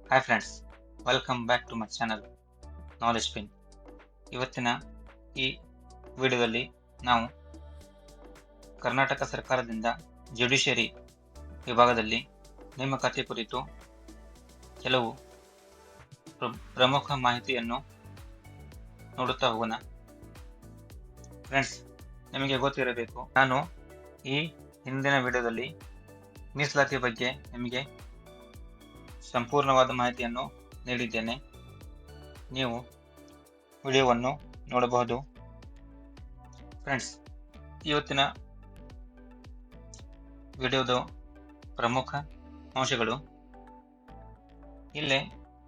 Hi friends, welcome back to my channel knowledge pin. ಇವತ್ತಿನ ಈ ವಿಡಿಯೋದಲ್ಲಿ ನಾವು ಕರ್ನಾಟಕ ಸರ್ಕಾರದಿಂದ ಜುಡಿಷಿಯರಿ ವಿಭಾಗದಲ್ಲಿ ನೇಮಕಾತಿ ಕುರಿತು ಕೆಲವು ಪ್ರಮುಖ ಮಾಹಿತಿಯನ್ನು ನೋಡುತ್ತಾ ಹೋಗೋಣ. ಫ್ರೆಂಡ್ಸ್, ನಿಮಗೆ ಗೊತ್ತಿರಬೇಕು, ನಾನು ಈ ಹಿಂದಿನ ವಿಡಿಯೋದಲ್ಲಿ ಮೀಸಲಾತಿ ಬಗ್ಗೆ ನಿಮಗೆ ಸಂಪೂರ್ಣವಾದ ಮಾಹಿತಿಯನ್ನು ನೀಡಿದ್ದೇನೆ. ನೀವು ವಿಡಿಯೋವನ್ನು ನೋಡಬಹುದು. ಫ್ರೆಂಡ್ಸ್, ಇವತ್ತಿನ ವಿಡಿಯೋದ ಪ್ರಮುಖ ಅಂಶಗಳು: ಇಲ್ಲೇ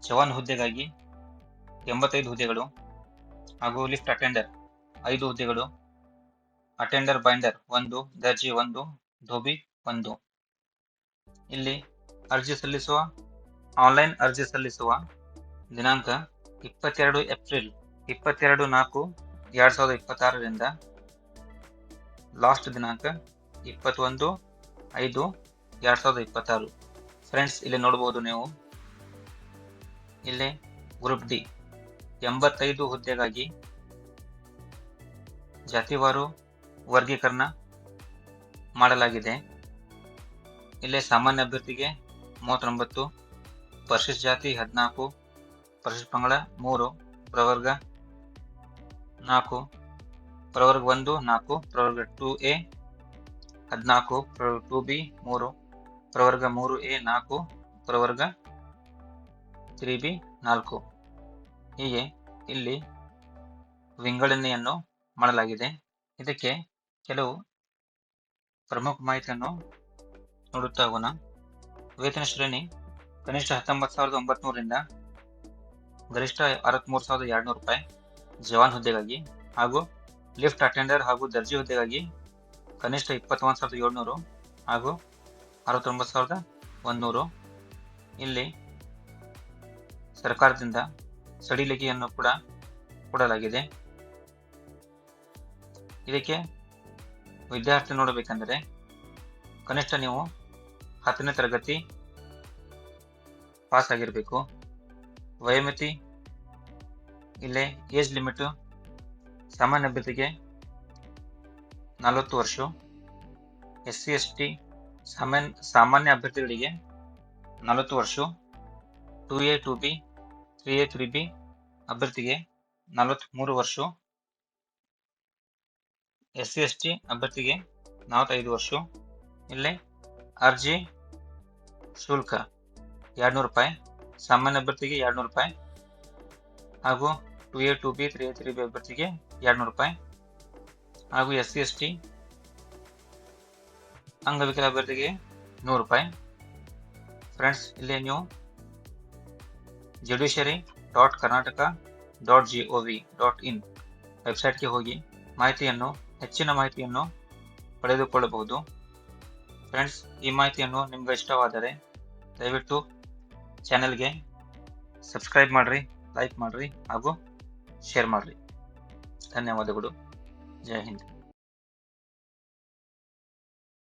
ಜವಾನ್ ಹುದ್ದೆಗಾಗಿ 85 ಹುದ್ದೆಗಳು ಹಾಗೂ ಲಿಫ್ಟ್ ಅಟೆಂಡರ್ 5 ಹುದ್ದೆಗಳು, ಅಟೆಂಡರ್ ಬೈಂಡರ್ 1, ದರ್ಜಿ 1, ಧೋಬಿ 1. ಇಲ್ಲಿ ಆನ್ಲೈನ್ ಅರ್ಜಿ ಸಲ್ಲಿಸುವ ದಿನಾಂಕ 22 ಏಪ್ರಿಲ್ 22/4/2026 ರಿಂದ ಲಾಸ್ಟ್ ದಿನಾಂಕ 21/5/2026. ಫ್ರೆಂಡ್ಸ್, ಇಲ್ಲಿ ನೋಡಬಹುದು ನೀವು, ಇಲ್ಲಿ ಗ್ರೂಪ್ ಡಿ 85 ಹುದ್ದೆಗಾಗಿ ಜಾತಿವಾರು ವರ್ಗೀಕರಣ ಮಾಡಲಾಗಿದೆ. ಇಲ್ಲಿ ಸಾಮಾನ್ಯ ಅಭ್ಯರ್ಥಿಗೆ 39, ಪರಿಶಿಷ್ಟ ಜಾತಿ 14, ಪರಿಶಿಷ್ಟ ಪಂಗಡ 3, ಪ್ರವರ್ಗ 4, ಪ್ರವರ್ಗ 1 4, ಪ್ರವರ್ಗ 2A 14, ಪ್ರವರ್ಗ 2B 3, ಪ್ರವರ್ಗ 3A 4, ಪ್ರವರ್ಗ 3B 4. ಹೀಗೆ ಇಲ್ಲಿ ವಿಂಗಡಣೆಯನ್ನು ಮಾಡಲಾಗಿದೆ. ಇದಕ್ಕೆ ಕೆಲವು ಪ್ರಮುಖ ಮಾಹಿತಿಯನ್ನು ನೋಡುತ್ತಾ ಹೋಗೋಣ. ವೇತನ ಶ್ರೇಣಿ ಕನಿಷ್ಠ 19,900 ರಿಂದ ಗರಿಷ್ಠ 63,200 ರೂಪಾಯಿ ಜವಾನ್ ಹುದ್ದೆಗಾಗಿ, ಹಾಗೂ ಲಿಫ್ಟ್ ಅಟೆಂಡರ್ ಹಾಗೂ ದರ್ಜಿ ಹುದ್ದೆಗಾಗಿ ಕನಿಷ್ಠ 21,700 ಹಾಗೂ 69,100. ಇಲ್ಲಿ ಸರ್ಕಾರದಿಂದ ಸಡಿಲಿಕೆಯನ್ನು ಕೂಡ ಕೊಡಲಾಗಿದೆ. ಇದಕ್ಕೆ ವಿದ್ಯಾರ್ಥಿ ನೋಡಬೇಕೆಂದರೆ ಕನಿಷ್ಠ ನೀವು 10ನೇ ತರಗತಿ ಪಾಸ್ ಆಗಿರಬೇಕು. ವಯೋಮಿತಿ, ಇಲ್ಲೇ ಏಜ್ ಲಿಮಿಟ್ ಸಾಮಾನ್ಯ ಅಭ್ಯರ್ಥಿಗೆ 40 ವರ್ಷ, SC ST ಸಾಮಾನ್ಯ ಅಭ್ಯರ್ಥಿಗಳಿಗೆ 40 ವರ್ಷ, 2A 2B 3A 3B ಅಭ್ಯರ್ಥಿಗೆ 43 ವರ್ಷ, SC ST ಅಭ್ಯರ್ಥಿಗೆ 45 ವರ್ಷ. ಇಲ್ಲಿ ಅರ್ಜಿ ಶುಲ್ಕ 200 ರೂಪಾಯಿ, ಸಾಮಾನ್ಯ ಅಭ್ಯರ್ಥಿಗೆ 200 ರೂಪಾಯಿ, ಹಾಗೂ 2A 2B 3A 3B ಅಭ್ಯರ್ಥಿಗೆ 200 ರೂಪಾಯಿ, ಹಾಗೂ SC ST ಅಂಗವಿಕಲ ಅಭ್ಯರ್ಥಿಗೆ 100 ರೂಪಾಯಿ. ಫ್ರೆಂಡ್ಸ್, ಇಲ್ಲಿ ನೀವು judiciary.karnataka.gov.in ವೆಬ್ಸೈಟ್ಗೆ ಹೋಗಿ ಹೆಚ್ಚಿನ ಮಾಹಿತಿಯನ್ನು ಪಡೆದುಕೊಳ್ಳಬಹುದು. ಫ್ರೆಂಡ್ಸ್, ಈ ಮಾಹಿತಿಯನ್ನು ನಿಮ್ಗೆ ಇಷ್ಟವಾದರೆ ದಯವಿಟ್ಟು ಚಾನೆಲ್ಗೆ ಸಬ್ಸ್ಕ್ರೈಬ್ ಮಾಡಿರಿ, ಲೈಕ್ ಮಾಡಿರಿ ಹಾಗೂ ಶೇರ್ ಮಾಡಿರಿ. ಧನ್ಯವಾದಗಳು. ಜೈ ಹಿಂದ್.